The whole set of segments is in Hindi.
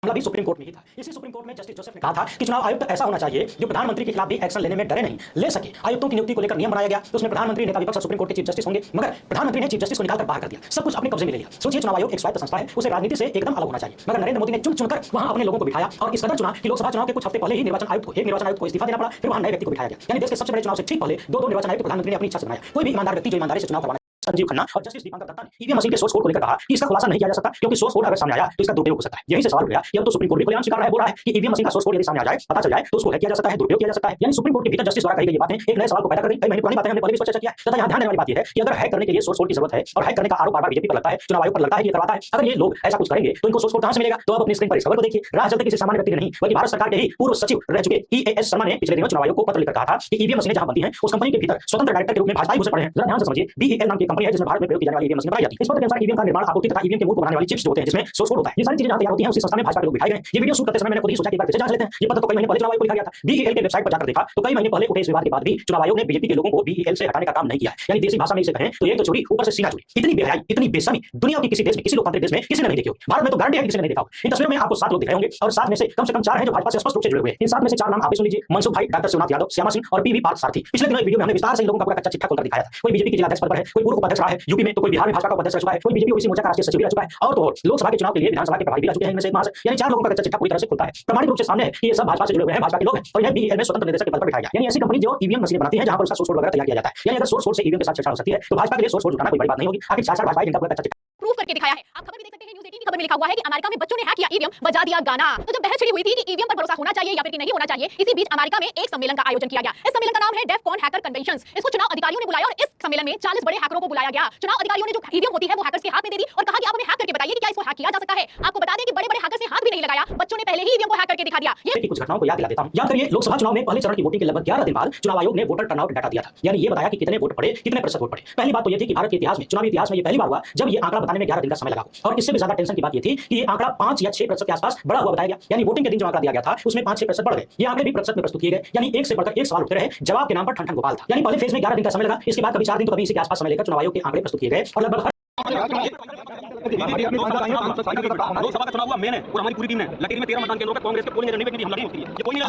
मामला भी सुप्रीम कोर्ट में ही था। इसी सुप्रीम कोर्ट में जस्टिस जोसेफ ने कहा था कि चुनाव आयुक्त ऐसा होना चाहिए जो प्रधानमंत्री के खिलाफ भी एक्शन लेने में डरे नहीं, ले सके। आयुक्तों की नियुक्ति को लेकर नियम बनाया गया, तो उसमें प्रधानमंत्री, नेता विपक्ष, सुप्रीम कोर्ट के चीफ जस्टिस होंगे, मगर प्रधानमंत्री ने चीफ जस्टिस को निकालकर बाहर कर दिया, सब कुछ अपने कब्जे में ले लिया। सोचिए, चुनाव आयोग एक स्वायत्त संस्था है, उसे राजनीति से एकदम अलग होना चाहिए, मगर नरेंद्र मोदी ने चुन चुनकर वहां अपने लोगों को बिठाया और इस कदर चुना कि लोकसभा चुनाव के कुछ हफ्ते पहले ही निर्वाचन आयुक्त को इस्तीफा देना पड़ा, फिर वहां नए व्यक्ति को बिठाया गया। यानी देश के सबसे बड़े चुनाव से ठीक पहले दो निर्वाचन आयुक्त प्रधानमंत्री ने अपनी इच्छा से बनाया। कोई भी ईमानदार व्यक्ति जो ईमानदारी से चुनाव करवाना, संजीव खन्ना और जस्टिस दीपांकर दत्ता ने ईवीएम मशीन के सोर्स कोड को लेकर कहा कि इसका खुलासा नहीं किया जा सकता, क्योंकि सोर्स कोड अगर सामने आया तो इसका दुरुपयोग हो सकता है। यही से सवाल उठ गया कि अब तो सुप्रीम कोर्ट भी खुलेआम स्वीकार रहा है, बोल रहा है कि ईवीएम मशीन का सोर्स कोड यदि सामने आ जाए, पता चल जाए, तो उसको हैक किया जा सकता है, दुरुपयोग किया जा सकता है। यानी सुप्रीम कोर्ट के भीतर जस्टिस द्वारा कही गई ये बातें एक नए सवाल को पैदा कर गई। कई महीने पुरानी बातें हमने पहले भी चर्चा किया है। तथा यहाँ ध्यान देने वाली बात यह है कि अगर हैक करने के लिए सोर्स कोड की जरूरत है और हैक करने का आरोप बार-बार बीजेपी पर लगता है, चुनाव आयोग पर लगता है कि ये करवाता है, अगर ये लोग ऐसा कुछ करेंगे तो इनको सोर्स कोड कहां से मिलेगा? तो अब अपनी स्क्रीन पर इस खबर को देखिए। राह चलते किसी सामान्य व्यक्ति के नहीं, बल्कि भारत सरकार के ही पूर्व सचिव रह चुके EAS शर्मा ने पिछले दिनों चुनाव आयोग को पत्र लिखकर कहा था कि ईवीएम मशीनें जहां बनती हैं उस कंपनी के भीतर स्वतंत्र डायरेक्टर के रूप में भाजपा ही घुसे पड़े हैं। जरा ध्यान से समझिए, BEL नाम की कंपनी है जिसमें भारत में प्रयोग की जाने वाली ईवीएम मशीनें बनाई जाती है। इस पत्र के अनुसार ईवीएम का निर्माण, आपूर्ति तथा ईवीएम के मूल को बनाने वाली चिप्स जो होते हैं, जिसमें सोर्स कोड होता है, ये सारी चीजें जहां तैयार होती हैं उसी संस्था में भाजपा के लोग बिठाए गए। ये वीडियो शूट करते समय मैंने खुद ही सोचा कि एक बार फिर से जांच लेते हैं। ये पत्र तो कई महीने पहले चुनाव आयोग को लिखा गया था। BEL के वेबसाइट पर जाकर देखा तो कई महीने पहले उठे इस विवाद के बाद भी चुनाव आयोग ने बीजेपी के लोगों को BEL से हटाने का काम नहीं किया है। यानी देसी भाषा में इसे कहें तो ये तो चोरी ऊपर से सीना चोरी। इतनी बेहयाई, इतनी बेशर्मी दुनिया के किसी देश में, किसी लोकतांत्रिक देश में किसी ने नहीं देखी होगी। भारत में तो गारंटी है कि किसी ने नहीं देखा होगा। इन तस्वीरों में आपको 7 लोग दिख रहे होंगे और 7 में से कम 4 हैं जो भाजपा से स्पष्ट रूप से जुड़े हुए हैं। इन 7 में से 4 नाम आप सुन लीजिए, मनसुख भाई, डॉक्टर शिवनाथ यादव, श्यामा सिंह और PV पार्थ सारथी। पिछले दिनों एक वीडियो में हमने विस्तार से इन लोगों का पूरा कच्चा चिट्ठा खोलकर दिखाया था। कोई बीजेपी के जिलाध्यक्ष पद पर है, कोई पूर्व उपाध्यक्ष रहा है यूपी में, तो कोई बिहार में भाजपा का उपाध्यक्ष रह चुका है, कोई बीजेपी ओबीसी मोर्चा का राष्ट्रीय सचिव रह चुका है, और तो और लोकसभा के चुनाव के लिए विधानसभा के प्रभारी भी रह चुके हैं। इनमें से यानी 4 लोगों का कच्चा चिट्ठा पूरी तरह से खुलता है। प्रमाणिक रूप से सामने है कि ये सब भाजपा से जुड़े हुए हैं, भाजपा के लोग हैं और इन्हें BEL में स्वतंत्र निदेशक के पद पर बिठाया गया। यानी ऐसी कंपनी जो ईवीएम मशीनें बनाती है जहां पर उसका सोर्स कोड वगैरह तैयार किया जाता है। यानी अगर सोर्स कोड से ईवीएम के साथ छेड़छाड़ हो सकती है तो भाजपा के लिए सोर्स कोड जुटाना कोई बड़ी बात नहीं होगी। आखिर 4 भाजपा जिनका पूरा कच्चा चिट्ठा प्रूफ करके दिखाया है। आप खबर भी देख सकते हैं, न्यूज़ 18 की खबर में लिखा हुआ है कि अमेरिका में बच्चों ने हैक किया ईवीएम, बजा दिया गाना। तो जब बहस छिड़ी हुई थी कि ईवीएम पर भरोसा होना चाहिए या फिर कि नहीं होना चाहिए, इसी बीच अमेरिका में एक सम्मेलन का आयोजन किया गया। इस सम्मेलन का नाम है डेफकॉन हैकर कन्वेंशन। इसको चुनाव अधिकारियों ने बुलाया और इस सम्मेलन में 40 बड़े हैकरों को बुलाया गया। चुनाव अधिकारियों ने जो ईवीएम होती है वो हैकर्स के हाथ में दे दी और कहा कि आप हमें हैक करके बताइए कि क्या इसको हैक किया जा सकता है। आपको बता दें कि बड़े-बड़े हैकर्स ने हाथ भी नहीं लगाया, बच्चों ने पहले ही ईवीएम को हैक करके दिखा दिया। ये कुछ घटनाओं को याद दिला देता हूं। याद करिए, लोकसभा चुनाव में पहले चरण की वोटिंग के लगभग 11 दिन बाद चुनाव आयोग ने वोटर टर्नआउट डाटा दिया था। यानी ये बताया कि कितने वोट पड़े, कितने प्रतिशत वोट पड़े। पहली बात तो ये थी कि भारत के इतिहास में, चुनावी इतिहास में ये पहली बार हुआ जब ये आंकड़ा बताने में 11 दिन का समय लगा। और इससे भी ज्यादा टेंशन की बात ये थी कि ये आंकड़ा 5 या 6% के आसपास बढ़ा हुआ बताया गया। यानी वोटिंग के दिन जो आंकड़ा दिया गया था उसमें 5-6% बढ़ गए। ये आंकड़े भी प्रतिशत में प्रस्तुत किए गए। यानी एक से बढ़कर एक सवाल उठते रहे, जवाब के नाम पर ठन ठन गोपाल था। यानी पहले फेज में 11 दिन का समय लगा, इसके बाद कभी 4 दिन तो कभी इसी के आसपास समय लेकर चुनाव आयोग के आंकड़े प्रस्तुत किए गए और लगभग लोकसभा का चुनाव हुआ, मैंने और हमारी पूरी टीम ने लकीर में 13 मतदान केंद्रों पर कांग्रेस के पोलिंग एजेंट नहीं हम लड़े होती है। ये कोई नहीं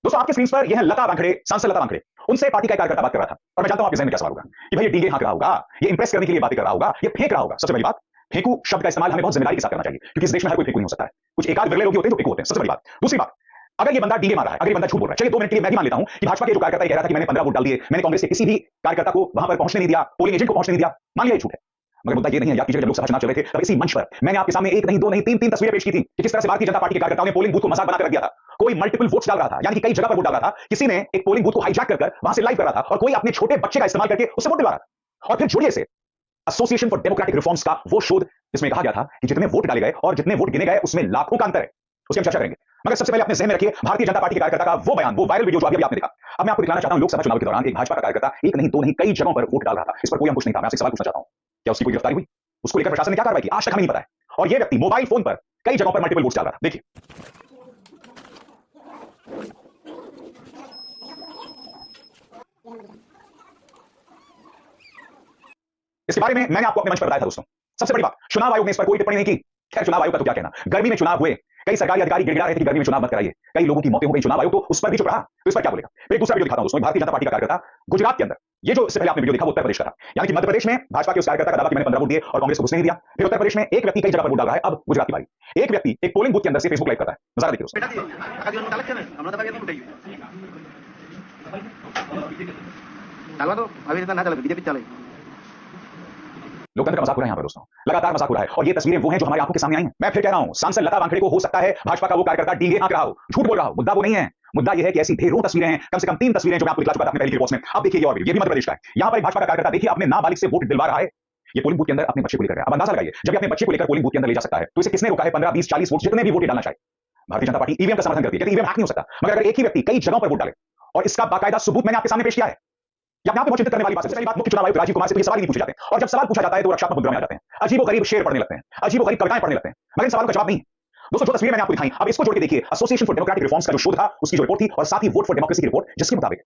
दोस्तों, आपके स्क्रीन पर यह है लता वानखेड़े, सांसद लता वानखेड़े। उनसे पार्टी का कार्यकर्ता बात कर रहा था और मैं जानता हूं आपके जहन में क्या सवाल होगा कि भाई ये डींगे हाँक रहा होगा, ये इंप्रेस करने के लिए बातें कर रहा होगा, ये फेंक रहा होगा। सबसे बड़ी बात, फेंकू शब्द का इस्तेमाल हमें बहुत जिम्मेदारी के साथ करना चाहिए, क्योंकि इस देश में हर कोई फेंकू नहीं हो सकता है। कुछ एकाध बिरले लोग होते हैं जो फेंकू होते हैं। सबसे बड़ी बात। दूसरी बात, अगर ये बंदा डींगे मार रहा है, अगर ये बंदा झूठ बोल रहा है, चलिए 2 मिनट के लिए मैं भी मान लेता हूं कि भाजपा के जो कार्यकर्ता कह रहा था कि मैंने 15 वोट डाल दिए, मैंने कांग्रेस के किसी भी कार्यकर्ता को वहां पर पहुंचने नहीं दिया, पोलिंग एजेंट को पहुंचने नहीं दिया, मान लिया ये झूठ है। मगर मुद्दा ये नहीं है। याद कीजिएगा, जब लोकसभा चुनाव चल रहे थे तब इसी मंच पर मैंने आपके सामने 1 नहीं 2 नहीं 3 तस्वीरें पेश की थी कि किस तरह से भारतीय जनता पार्टी के कार्यकर्ताओं ने पोलिंग बूथ को मजाक बनाकर रख दिया था। कोई मल्टीपल वोट्स डाल रहा था, यानी कि कई जगह पर वोट डाल रहा था। किसी ने एक पोलिंग बूथ को हाईजैक कर वहां से लाइव कर रहा था और कोई अपने छोटे बच्चे का इस्तेमाल करके उससे वोट दिलवा रहा था। और फिर जोड़िए से एसोसिएशन फॉर डेमोक्रेटिक रिफॉर्म्स का वो शोध जिसमें कहा गया था कि जितने वोट डाले गए और जितने वोट गिने गए उसमें लाखों का अंतर है। उसकी हम चर्चा करेंगे, मगर सबसे पहले अपने जहन में रखिए भारतीय जनता पार्टी के कार्यकर्ता का वो बयान, वो वायरल वीडियो जो अभी आपने देखा। अब मैं आपको दिखाना चाहता हूं, लोकसभा चुनाव के दौरान एक भाजपा का कार्यकर्ता 1 नहीं 2 नहीं कई जगहों पर वोट डाल रहा था। इस पर कोई अंकुश नहीं था। मैं आपसे सवाल पूछना चाहता हूं, क्या उसकी कोई गिरफ्तारी हुई? उसको लेकर प्रशासन ने क्या कार्रवाई की? आज तक हमें नहीं पता है। और ये व्यक्ति मोबाइल फोन पर कई जगहों पर मल्टीपल वोट्स डाल रहा था। देखिए, इसके बारे में मैंने आपको अपने मंच पर बताया था। दोस्तों, सबसे बड़ी बात, चुनाव आयोग ने इस पर कोई टिप्पणी नहीं की। खैर, चुनाव आयोग का तो क्या कहना। गर्मी में चुनाव हुए, कई सरकारी अधिकारी गिड़गिड़ा रहे थे कि गर्मी में चुनाव मत कराइए, कई लोगों की मौतें हो गई। चुनाव आयोग तो उस पर भी चुप रहा, तो इस पर क्या बोलेगा? एक दूसरा वीडियो दिखाता हूं दोस्तों। भारतीय जनता पार्टी का कार्यकर्ता गुजरात के अंदर, ये जो इससे पहले आपने वीडियो देखा वो उत्तर प्रदेश का था। यानी कि मध्य प्रदेश में भाजपा के उस कार्यकर्ता का दावा कि मैंने 15 वोट दिए और कांग्रेस को घुसने नहीं दिया। फिर उत्तर प्रदेश में एक व्यक्ति कई जगह पर वोट डाल रहा है। अब गुजरात की बारी। एक व्यक्ति एक पोलिंग बूथ के अंदर से फेसबुक लाइव करता है। नजारा देखिए दोस्तों। लोकतंत्र का मजाक हो रहा है यहाँ पर दोस्तों, लगातार मजाक हो रहा है। और ये तस्वीरें वो हैं जो हमारी आंखों के सामने आई हैं। मैं फिर कह रहा हूं, सांसद लता वानखेड़े को हो सकता है भाजपा का वो कार्यकर्ता डींगे हाँक रहा हो, झूठ बोल रहा हो। मुद्दा वो नहीं है। मुद्दा ये है कि ऐसी ढेरों तस्वीरें हैं, कम से कम 3 तस्वीरें जो मैं आपको दिखा चुका था अपने पहले की रिपोर्ट्स में। अब देखिए ये और वीडियो, ये भी मध्य प्रदेश का है। यहाँ पर भाजपा का कार्यकर्ता देखिए अपने नाबालिग से वोट दिलवा रहा है। ये पोलिंग बूथ के अंदर अपने बच्चे को लेकर है। अब अंदाजा लगाइए, जब अपने बच्चे को लेकर पोलिंग बूथ के अंदर ले जा सकता है तो इसे किसने रोका है? 15 20 40 वोट जितने भी वोट डालना चाहे। भारतीय जनता पार्टी ईवीएम का समर्थन करती है, कहती है ईवीएम हैक नहीं हो सकता। मगर अगर एक ही व्यक्ति कई जगहों पर वोट डाले और इसका बाकायदा सबूत मैंने आपके सामने पेश किया है, या यहाँ पे चिंतित करने वाली बात है। पहली बात, मुख्य चुनाव आयुक्त राजीव कुमार से तो ये सवाल ही नहीं पूछे जाते हैं। और जब सवाल पूछा जाता है तो रक्षात्मक मुद्रा में आ जाते हैं, अजीबोगरीब शेर पढ़ने लगते हैं, अजीबोगरीब कविताएं पढ़ने लगते हैं, मगर इन सवालों का जवाब नहीं। दोस्तों, जो तस्वीर मैंने आपको दिखाई, अब इसको जोड़ के देखिए एसोसिएशन फॉर डेमोक्रेटिक रिफॉर्म्स का जो शोध था उसकी जो रिपोर्ट थी और साथ ही वोट फॉर डेमोक्रेसी की रिपोर्ट, जिसके मुताबिक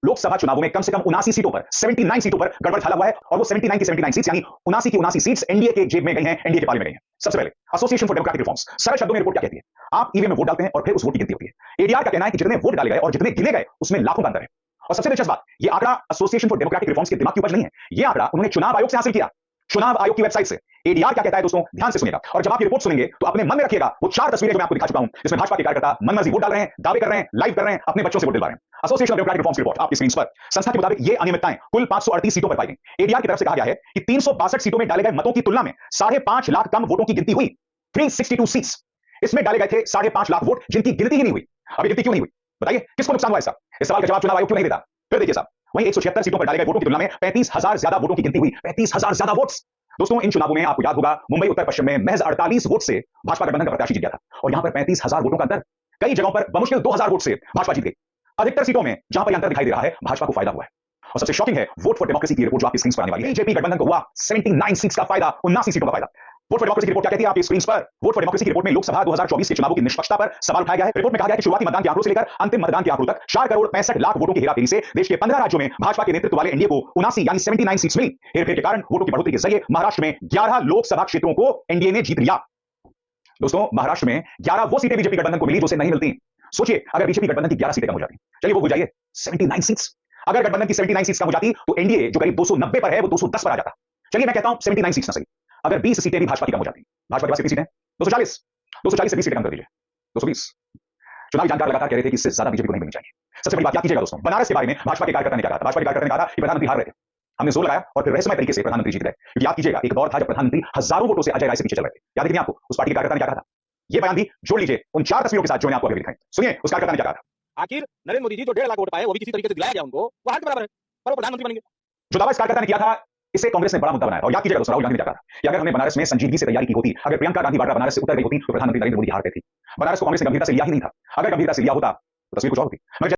लोकसभा चुनावों में कम से कम 79 सीटों पर 79 सीटों पर गड़बड़ छाला हुआ है और वो 79 की 79 सीट्स यानी 79 की 79 सीट्स एनडीए के जेब में गई हैं, एनडीए के पाले में गई हैं। सबसे पहले एसोसिएशन फॉर डेमोक्रेटिक रिफॉर्म्स सरल शब्दों में रिपोर्ट क्या कहती है? आप ईवीएम में वोट डालते हैं और फिर उस वोट की गिनती होती है। एडीआर का कहना है कि जितने वोट डाले गए और जितने गिने गए उसमें लाखों का अंतर है। और सबसे दिलचस्प बात, ये आंकड़ा एसोसिएशन फॉर डेमोक्रेटिक रिफॉर्म्स के दिमाग की उपज नहीं है, ये आंकड़ा उन्होंने चुनाव आयोग से हासिल किया, चुनाव आयोग की वेबसाइट से। एडीआर क्या कहता है दोस्तों, ध्यान से सुनिएगा और जब आप ये रिपोर्ट सुनेंगे तो अपने मन में रखिएगा वो 4 तस्वीरें जो मैं आपको दिखा चुका हूं, जिसमें भाजपा के कार्यकर्ता मनमर्जी वोट डाल रहे हैं, दावे कर रहे हैं, लाइव कर रहे हैं, अपने बच्चों से वोट दिलवा रहे हैं। एसोसिएशन ऑफ डेमोक्रेटिक रिफॉर्म्स की रिपोर्ट आपकी स्क्रीन पर। संस्था के मुताबिक ये अनियमितताएं कुल 538 सीटों पर पाई गई। एडीआर की तरफ से कहा गया है कि 362 सीटों में डाले गए मतों की तुलना में 5.5 लाख कम वोटों की गिनती हुई। 362 सीट्स, इसमें डाले गए थे 5.5 लाख वोट जिनकी गिनती ही नहीं हुई। अभी गिनती क्यों नहीं हुई बताइए, किसको नुकसान हुआ इसका? इस सवाल का जवाब चुनाव आयोग क्यों नहीं देता? फिर देखिए साहब, वहीं 176 सीटों पर डाले गए वोटों की तुलना में 35,000 ज्यादा वोटों की गिनती हुई। 35,000 ज्यादा वोट्स। दोस्तों, इन चुनावों में आपको याद होगा मुंबई उत्तर पश्चिम में महज 48 वोट से भाजपा गठबंधन का प्रत्याशी जीत गया था और यहां पर 35,000 वोटों का अंतर। कई जगहों पर बमुश्किल 2,000 वोट से भाजपा जीत गई। अधिकतर सीटों में जहां पर अंतर दिखाई दे रहा है भाजपा को फायदा हुआ है। और सबसे शॉकिंग है वोट फॉर डेमोक्रेसी की रिपोर्ट जो आपकी स्क्रीन पर आने वाली है। बीजेपी गठबंधन को हुआ 79 सीट्स का फायदा, 79 सीटों का फायदा। वोट फॉर डेमोक्रेसी की रिपोर्ट क्या कहती है आपकी स्क्रीन पर? वोट फॉर डेमोक्रेसी की रिपोर्ट में लोकसभा 2024 के चुनावों की निष्पक्षता पर सवाल उठाया गया है। रिपोर्ट में कहा गया है कि शुरुआती मतदान के आंकड़ों से लेकर अंतिम मतदान के आंकड़ों तक 4 करोड़ 65 लाख वोटों की हेराफेरी से देश के 15 राज्यों में भाजपा के नेतृत्व वाले एनडीए को 79 यानी 79 सीट्स मिली। हेरफेर के कारण वोटों की बढ़ोतरी के जरिए महाराष्ट्र में 11 लोकसभा क्षेत्रों को एनडीए ने जीत लिया। दोस्तों, महाराष्ट्र में 11 वो सीटें बीजेपी गठबंधन को मिली जो उसे नहीं मिलती। सोचिए, अगर बीजेपी गठबंधन की 11 सीटें कम हो जाती, चलिए वो हो जाइए 79 सीट्स। अगर गठबंधन की 79 सीट्स कम हो जाती तो एनडीए जो करीब 290 पर है वो 210 पर आ जाता। चलिए मैं कहता हूं 79 सीट्स ना सही, अगर 20 सीटें भी भाजपा की कम हो जाती। भाजपा के पास कितनी सीटें? 240 से 20 सीटें कम कर दीजिए, 220। चुनावी जानकार लगातार कह रहे थे कि इससे ज्यादा बीजेपी को नहीं मिलनी चाहिए। सबसे बड़ी बात याद कीजिएगा दोस्तों, बनारस के बारे में भाजपा के कार्यकर्ता ने क्या कहा था? भाजपा के कार्यकर्ता ने कहा था कि प्रधानमंत्री हार रहे थे, हमने जोर लगाया और फिर रहस्यमय तरीके से प्रधानमंत्री जीत गए। क्योंकि याद कीजिएगा एक दौर था जब प्रधानमंत्री हजारों वोटों से अजय राय से पीछे चल रहे थे। याद है कि नहीं आपको? उस पार्टी के कार्यकर्ता ने क्या कहा था? ये बयान भी जोड़ लीजिए उन 4 तस्वीरों के साथ जो मैंने आपको अभी दिखाई। सुनिए उस कार्यकर्ता ने क्या कहा था। आखिर नरेंद्र मोदी जी जो 1.5 लाख वोट पाए वो भी किसी तरीके से दिलाया गया उनको, वो हार के बराबर है, पर वो प्रधानमंत्री बनेंगे। जो दावा इस कार्यकर्ता ने किया था इसे कांग्रेस ने बड़ा मुद्दा बनाया। और याद कीजिएगा दोस्तों, राहुल गांधी ने क्या कहा कि अगर हमने बनारस में संजीदगी से तैयारी की होती, अगर प्रियंका गांधी वाड्रा बनारस से उतर गई होती तो प्रधानमंत्री नरेंद्र मोदी हारते थे। बनारस को कांग्रेस ने गंभीरता से लिया ही नहीं था। अगर गंभीरता से लिया होता तो तस्वीर कुछ और होती।